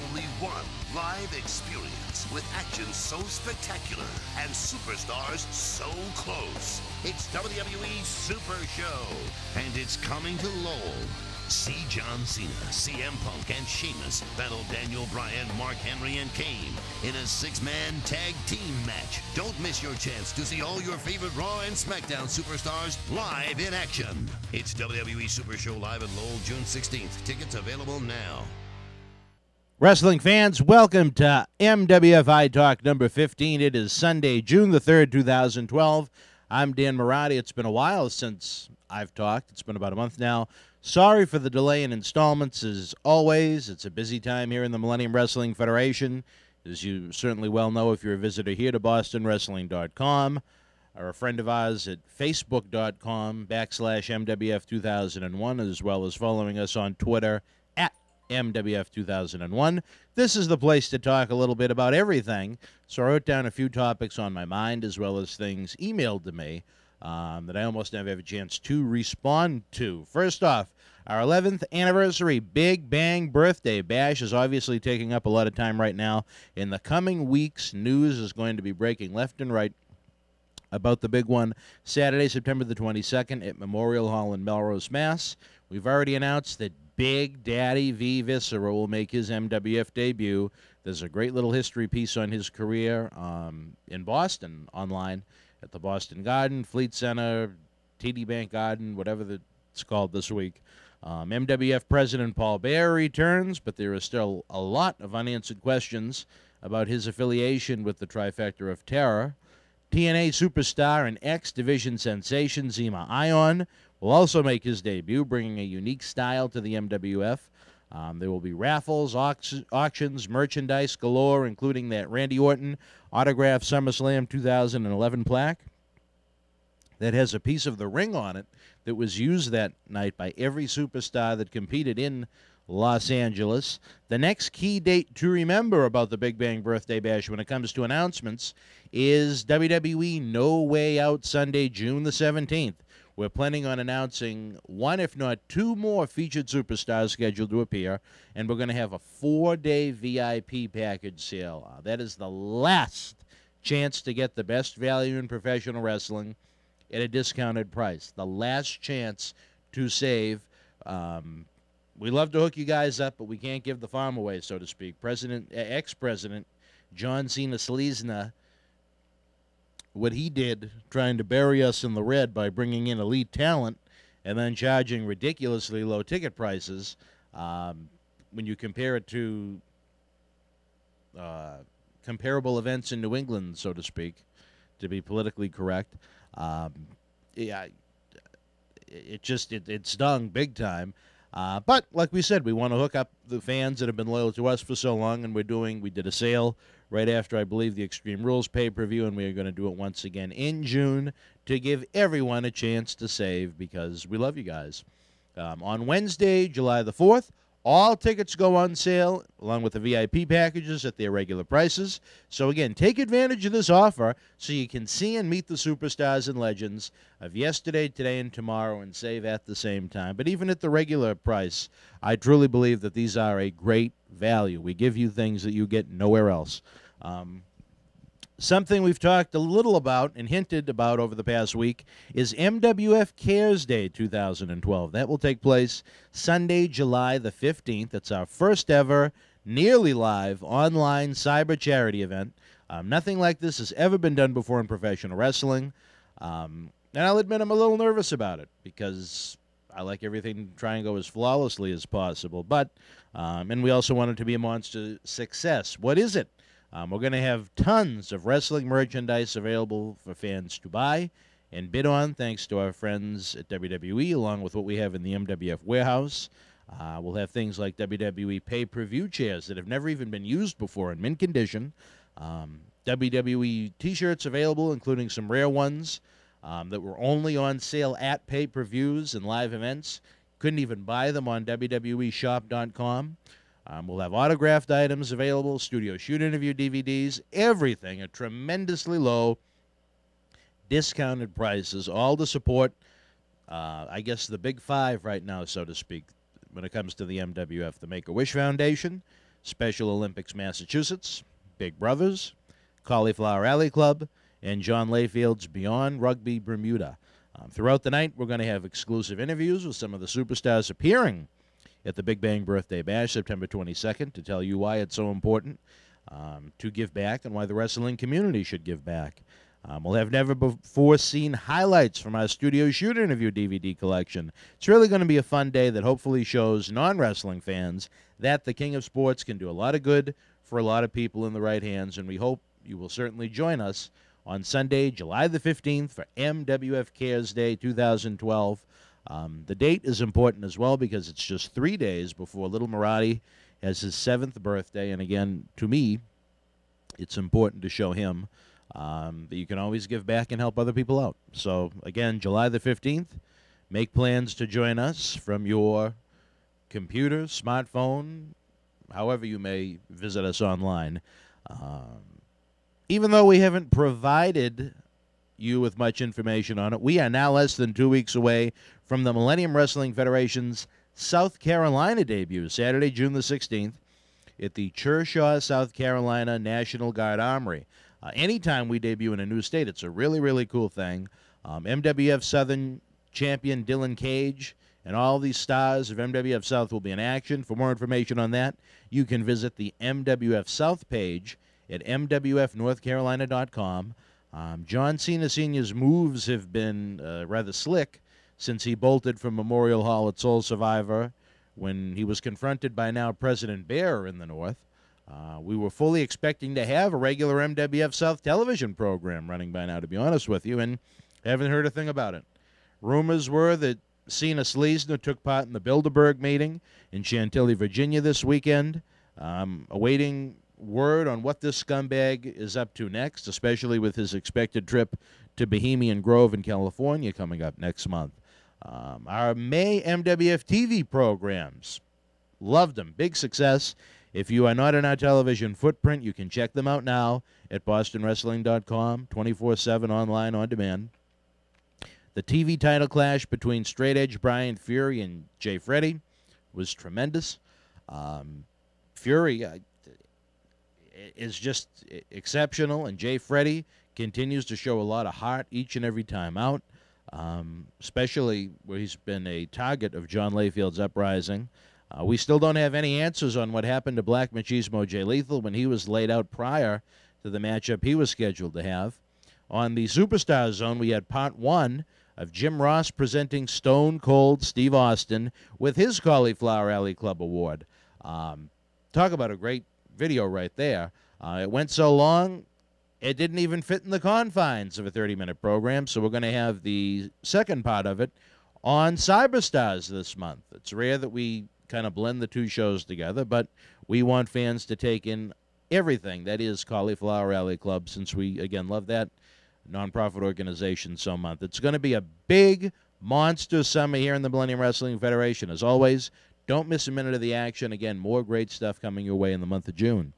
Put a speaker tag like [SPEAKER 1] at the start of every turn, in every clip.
[SPEAKER 1] only one live experience with action so spectacular and superstars so close. It's WWE Super Show, and it's coming to Lowell. See John Cena, CM Punk, and Sheamus battle Daniel Bryan, Mark Henry, and Kane in a six-man tag team match. Don't miss your chance to see all your favorite Raw and SmackDown superstars live in action. It's WWE Super Show live in Lowell, June 16th. Tickets available now.
[SPEAKER 2] Wrestling fans, welcome to MWF iTalk number 15. It is Sunday, June the 3rd, 2012. I'm Dan Mirade. It's been a while since I've talked. It's been about a month now. Sorry for the delay in installments. As always, it's a busy time here in the Millennium Wrestling Federation. As you certainly well know if you're a visitor here to BostonWrestling.com or a friend of ours at Facebook.com/MWF2001, as well as following us on Twitter at MWF2001. This is the place to talk a little bit about everything. So I wrote down a few topics on my mind as well as things emailed to me that I almost never have a chance to respond to. First off, our 11th anniversary Big Bang Birthday Bash is obviously taking up a lot of time right now. In the coming weeks, news is going to be breaking left and right about the big one Saturday, September the 22nd at Memorial Hall in Melrose, Mass. We've already announced that Big Daddy V. Viscera will make his MWF debut. There's a great little history piece on his career in Boston online at the Boston Garden, Fleet Center, TD Bank Garden, whatever it's called this week. MWF President Paul Bearer returns, but there is still a lot of unanswered questions about his affiliation with the Trifecta of Terror. TNA superstar and X Division sensation Zema Ion will also make his debut, bringing a unique style to the MWF. There will be raffles, auctions, merchandise galore, including that Randy Orton autographed SummerSlam 2011 plaque that has a piece of the ring on it that was used that night by every superstar that competed in Los Angeles. The next key date to remember about the Big Bang Birthday Bash when it comes to announcements is WWE No Way Out Sunday, June the 17th. We're planning on announcing one, if not two more featured superstars scheduled to appear, and we're going to have a 4-day VIP package sale. That is the last chance to get the best value in professional wrestling at a discounted price. The last chance to save. We love to hook you guys up, but we can't give the farm away, so to speak. Ex-President John Cena Sleesna, what he did trying to bury us in the red by bringing in elite talent and then charging ridiculously low ticket prices, when you compare it to comparable events in New England, so to speak, to be politically correct, it stung big time. But like we said, we want to hook up the fans that have been loyal to us for so long, and we did a sale right after, I believe, the Extreme Rules pay-per-view, and we are going to do it once again in June to give everyone a chance to save because we love you guys. On Wednesday, July the 4th, all tickets go on sale, along with the VIP packages at their regular prices. So, again, take advantage of this offer so you can see and meet the superstars and legends of yesterday, today, and tomorrow and save at the same time. But even at the regular price, I truly believe that these are a great value. We give you things that you get nowhere else. Something we've talked a little about and hinted about over the past week is MWF Cares Day 2012. That will take place Sunday, July the 15th. It's our first ever, nearly live, online cyber charity event. Nothing like this has ever been done before in professional wrestling. And I'll admit I'm a little nervous about it because I like everything to try and go as flawlessly as possible. But, and we also want it to be a monster success. What is it? We're going to have tons of wrestling merchandise available for fans to buy and bid on, thanks to our friends at WWE, along with what we have in the MWF warehouse. We'll have things like WWE pay-per-view chairs that have never even been used before in mint condition. WWE T-shirts available, including some rare ones that were only on sale at pay-per-views and live events. Couldn't even buy them on WWEshop.com. We'll have autographed items available, studio shoot interview DVDs, everything at tremendously low discounted prices, all to support, I guess, the big five right now, so to speak, when it comes to the MWF. The Make-A-Wish Foundation, Special Olympics Massachusetts, Big Brothers, Cauliflower Alley Club, and John Layfield's Beyond Rugby Bermuda. Throughout the night, we're going to have exclusive interviews with some of the superstars appearing at the Big Bang Birthday Bash, September 22nd, to tell you why it's so important to give back and why the wrestling community should give back. We'll have never-before-seen highlights from our Studio Shoot interview DVD collection. It's really going to be a fun day that hopefully shows non-wrestling fans that the King of Sports can do a lot of good for a lot of people in the right hands, and we hope you will certainly join us on Sunday, July the 15th for MWF Cares Day 2012. The date is important as well because it's just 3 days before little Mirade has his 7th birthday, and again, to me, it's important to show him that you can always give back and help other people out. So, again, July the 15th, make plans to join us from your computer, smartphone, however you may visit us online. Even though we haven't provided you with much information on it, we are now less than 2 weeks away from the Millennium Wrestling Federation's South Carolina debut, Saturday, June the 16th, at the Kershaw, South Carolina National Guard Armory. Anytime we debut in a new state, it's a really, really cool thing. MWF Southern champion Dylan Cage and all these stars of MWF South will be in action. For more information on that, you can visit the MWF South page at mwfnorthcarolina.com. John Cena Sr.'s moves have been rather slick since he bolted from Memorial Hall at Soul Survivor when he was confronted by now President Bear in the North. We were fully expecting to have a regular MWF South television program running by now, to be honest with you, and haven't heard a thing about it. Rumors were that Cena Sleesner took part in the Bilderberg meeting in Chantilly, Virginia this weekend, awaiting word on what this scumbag is up to next, especially with his expected trip to Bohemian Grove in California coming up next month. Our May MWF TV programs, loved them, big success. If you are not in our television footprint, you can check them out now at bostonwrestling.com, 24/7 online on demand. The TV title clash between Straight Edge Brian Fury and Jay Freddy was tremendous. Fury is just exceptional, and Jay Freddy continues to show a lot of heart each and every time out, especially where he's been a target of John Layfield's uprising. We still don't have any answers on what happened to Black Machismo Jay Lethal when he was laid out prior to the matchup he was scheduled to have. On the Superstar Zone, we had part 1 of Jim Ross presenting Stone Cold Steve Austin with his Cauliflower Alley Club Award. Talk about a great video right there. It went so long, it didn't even fit in the confines of a 30-minute program, so we're going to have the second part of it on Cyberstars this month. It's rare that we kind of blend the two shows together, but we want fans to take in everything that is Cauliflower Alley Club, since we, again, love that nonprofit organization so much. It's going to be a big monster summer here in the Millennium Wrestling Federation. As always, don't miss a minute of the action. Again, more great stuff coming your way in the month of June.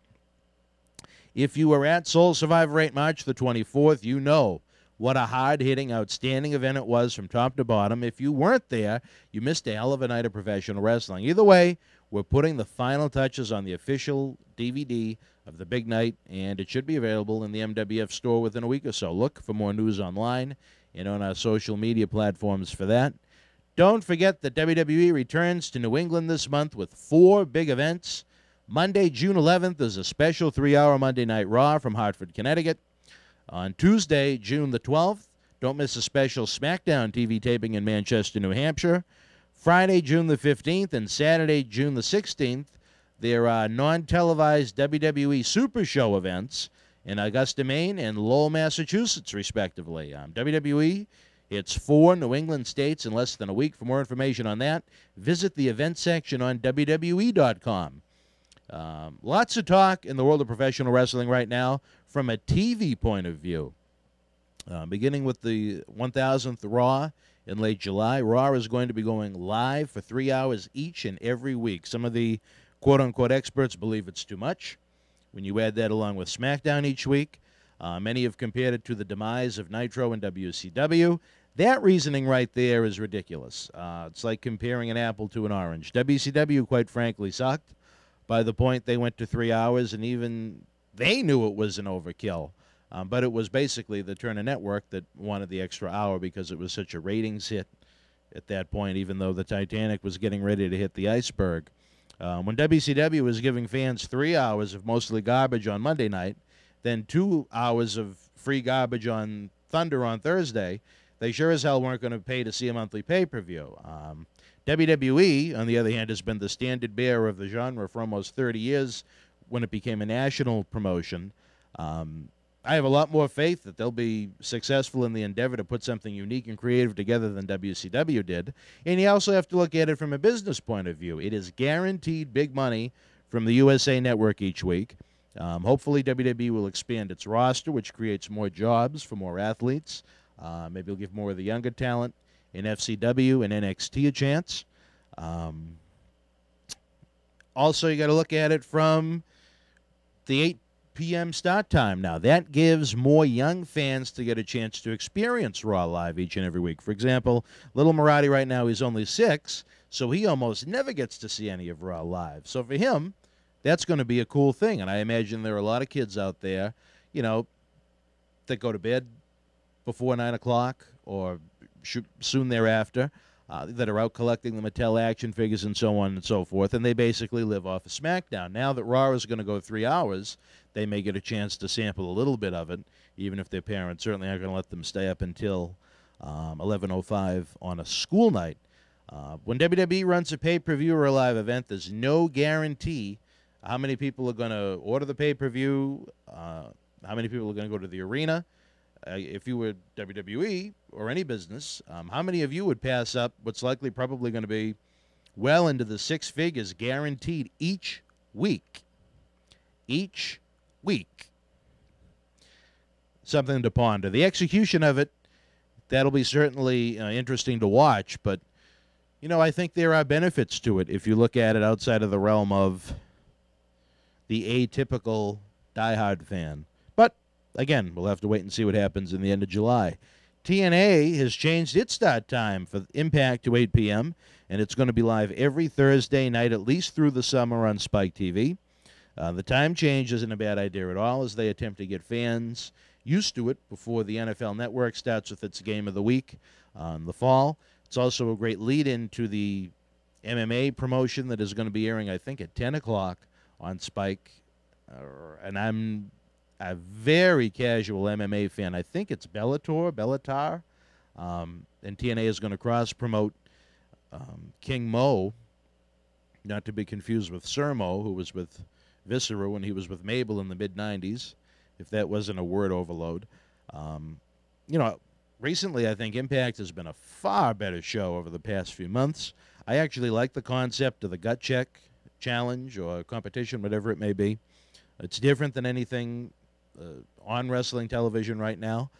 [SPEAKER 2] If you were at Soul Survivor VIII March the 24th, you know what a hard-hitting, outstanding event it was from top to bottom. If you weren't there, you missed a hell of a night of professional wrestling. Either way, we're putting the final touches on the official DVD of the big night, and it should be available in the MWF store within a week or so. Look for more news online and on our social media platforms for that. Don't forget that WWE returns to New England this month with 4 big events. Monday, June 11th, is a special 3-hour Monday Night Raw from Hartford, Connecticut. On Tuesday, June the 12th, don't miss a special SmackDown TV taping in Manchester, New Hampshire. Friday, June the 15th, and Saturday, June the 16th, there are non-televised WWE Super Show events in Augusta, Maine, and Lowell, Massachusetts, respectively. WWE, it's 4 New England states in less than a week. For more information on that, visit the event section on WWE.com. Lots of talk in the world of professional wrestling right now from a TV point of view. Beginning with the 1000th Raw in late July, Raw is going to be going live for 3 hours each and every week. Some of the quote-unquote experts believe it's too much. When you add that along with SmackDown each week, many have compared it to the demise of Nitro and WCW. That reasoning right there is ridiculous. It's like comparing an apple to an orange. WCW, quite frankly, sucked. by the point they went to 3 hours, and even they knew it was an overkill. But it was basically the Turner Network that wanted the extra hour because it was such a ratings hit at that point, even though the Titanic was getting ready to hit the iceberg. When WCW was giving fans 3 hours of mostly garbage on Monday night, then 2 hours of free garbage on Thunder on Thursday, they sure as hell weren't going to pay to see a monthly pay-per-view. WWE, on the other hand, has been the standard bearer of the genre for almost 30 years when it became a national promotion. I have a lot more faith that they'll be successful in the endeavor to put something unique and creative together than WCW did. And you also have to look at it from a business point of view. It is guaranteed big money from the USA Network each week. Hopefully WWE will expand its roster, which creates more jobs for more athletes. Maybe it'll give more of the younger talent in FCW and NXT a chance. Also, you got to look at it from the 8 p.m. start time now. That gives more young fans to get a chance to experience Raw live each and every week. For example, little Mirade right now, he's only 6, so he almost never gets to see any of Raw live. So for him, that's going to be a cool thing. And I imagine there are a lot of kids out there, you know, that go to bed before 9 o'clock or soon thereafter, that are out collecting the Mattel action figures and so on and so forth, and they basically live off of SmackDown. Now that Raw is going to go 3 hours, they may get a chance to sample a little bit of it, even if their parents certainly aren't going to let them stay up until 11:05 on a school night. When WWE runs a pay-per-view or a live event, there's no guarantee how many people are going to order the pay-per-view, how many people are going to go to the arena. If you were WWE or any business, how many of you would pass up what's likely probably going to be well into the 6 figures guaranteed each week? Each week. Something to ponder. The execution of it, that'll be certainly interesting to watch, but, you know, I think there are benefits to it if you look at it outside of the realm of the atypical diehard fan. But again, we'll have to wait and see what happens in the end of July. TNA has changed its start time for Impact to 8 p.m., and it's going to be live every Thursday night, at least through the summer on Spike TV. The time change isn't a bad idea at all, as they attempt to get fans used to it before the NFL Network starts with its game of the week in the fall. It's also a great lead-in to the MMA promotion that is going to be airing, I think, at 10 o'clock on Spike. And I'm a very casual MMA fan. I think it's Bellator. And TNA is going to cross-promote King Mo, not to be confused with Sir Mo, who was with Viscera when he was with Mabel in the mid-'90s, if that wasn't a word overload. You know, recently I think Impact has been a far better show over the past few months. I actually like the concept of the gut check challenge or competition, whatever it may be. It's different than anything on wrestling television right now.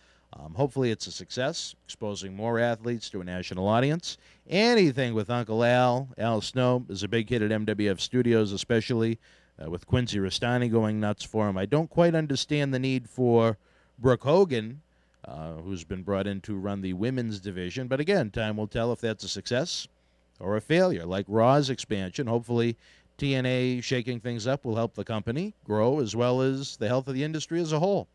[SPEAKER 2] Hopefully it's a success, exposing more athletes to a national audience. Anything with Uncle Al Snow, is a big hit at MWF Studios, especially with Quincy Rastani going nuts for him. I don't quite understand the need for Brooke Hogan, who's been brought in to run the women's division. But again, time will tell if that's a success or a failure. Like Raw's expansion, hopefully TNA shaking things up will help the company grow as well as the health of the industry as a whole.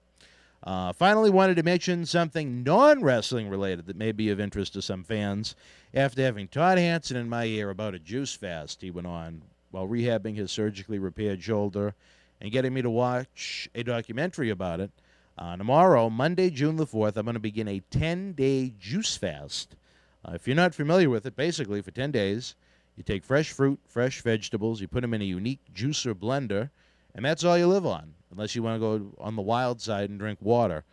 [SPEAKER 2] Finally, wanted to mention something non-wrestling related that may be of interest to some fans. After having Todd Hansen in my ear about a juice fast he went on while rehabbing his surgically repaired shoulder and getting me to watch a documentary about it, tomorrow, Monday, June the 4th, I'm going to begin a 10-day juice fast. If you're not familiar with it, basically for 10 days, you take fresh fruit, fresh vegetables, you put them in a unique juicer blender, and that's all you live on, unless you want to go on the wild side and drink water.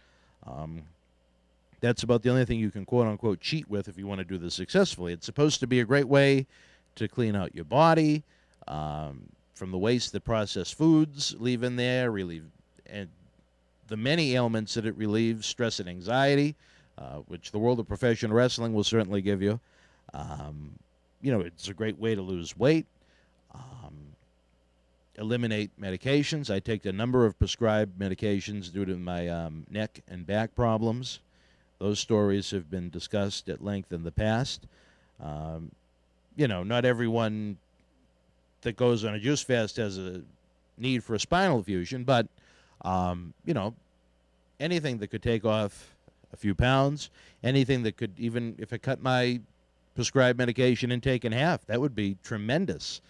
[SPEAKER 2] That's about the only thing you can quote-unquote cheat with if you want to do this successfully. It's supposed to be a great way to clean out your body from the waste that processed foods leave in there, relieve and the many ailments that it relieves, stress and anxiety, which the world of professional wrestling will certainly give you. You know, it's a great way to lose weight, eliminate medications. I take a number of prescribed medications due to my neck and back problems. Those stories have been discussed at length in the past. You know, not everyone that goes on a juice fast has a need for a spinal fusion, but, you know, anything that could take off a few pounds, anything that could, even if it cut my prescribed medication intake in half, that would be tremendous.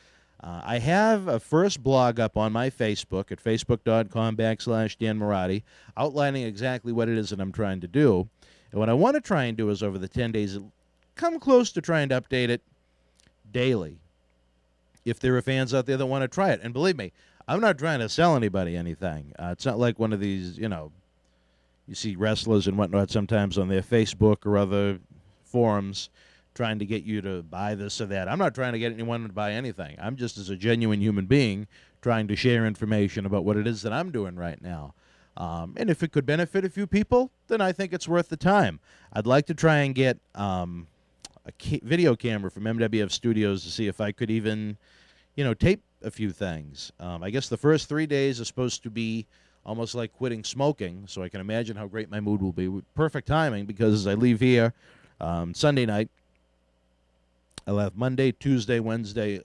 [SPEAKER 2] I have a first blog up on my Facebook at facebook.com/Dan Mirade, outlining exactly what it is that I'm trying to do. And what I want to try and do is over the 10 days, come close to trying to update it daily. If there are fans out there that want to try it. And believe me, I'm not trying to sell anybody anything. It's not like one of these, you know, you see wrestlers and whatnot sometimes on their Facebook or other forums trying to get you to buy this or that. I'm not trying to get anyone to buy anything. I'm just, as a genuine human being, trying to share information about what it is that I'm doing right now. And if it could benefit a few people, then I think it's worth the time. I'd like to try and get a video camera from MWF Studios to see if I could even, you know, tape a few things. I guess the first 3 days are supposed to be almost like quitting smoking, so I can imagine how great my mood will be. Perfect timing, because as I leave here Sunday night, I'll have Monday, Tuesday, Wednesday,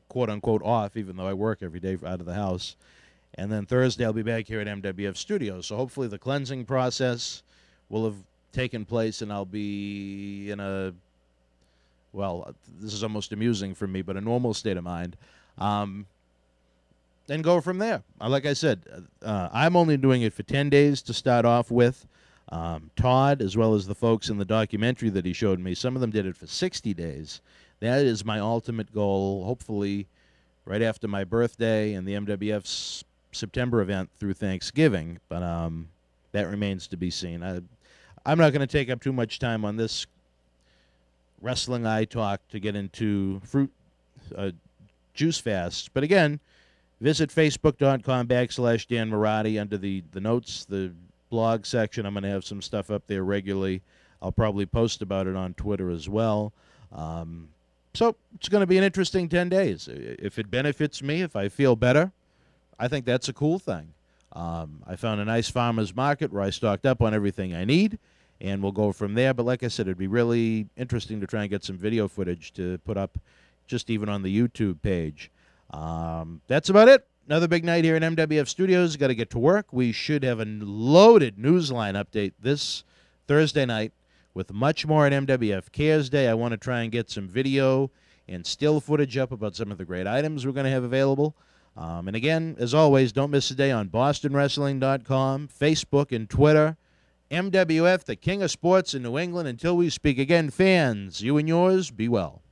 [SPEAKER 2] quote-unquote, off, even though I work every day out of the house. And then Thursday, I'll be back here at MWF Studios. So hopefully the cleansing process will have taken place, and I'll be in a, well, this is almost amusing for me, but a normal state of mind. And go from there. Like I said, I'm only doing it for 10 days to start off with. Todd, as well as the folks in the documentary that he showed me, some of them did it for 60 days. That is my ultimate goal, hopefully right after my birthday and the MWF September event through Thanksgiving. But that remains to be seen. I'm not going to take up too much time on this wrestling iTalk to get into juice fast. But again, visit facebook.com/Dan Mirade under the notes, the blog section. I'm going to have some stuff up there regularly. I'll probably post about it on Twitter as well. So it's going to be an interesting 10 days. If it benefits me, if I feel better, I think that's a cool thing. I found a nice farmer's market where I stocked up on everything I need, and we'll go from there. But like I said, it'd be really interesting to try and get some video footage to put up just even on the YouTube page. That's about it. Another big night here in MWF Studios. Got to get to work. We should have a loaded Newsline update this Thursday night with much more at MWF Cares Day. I want to try and get some video and still footage up about some of the great items we're going to have available. And again, as always, don't miss a day on BostonWrestling.com, Facebook, and Twitter. MWF, the king of sports in New England. Until we speak again, fans, you and yours, be well.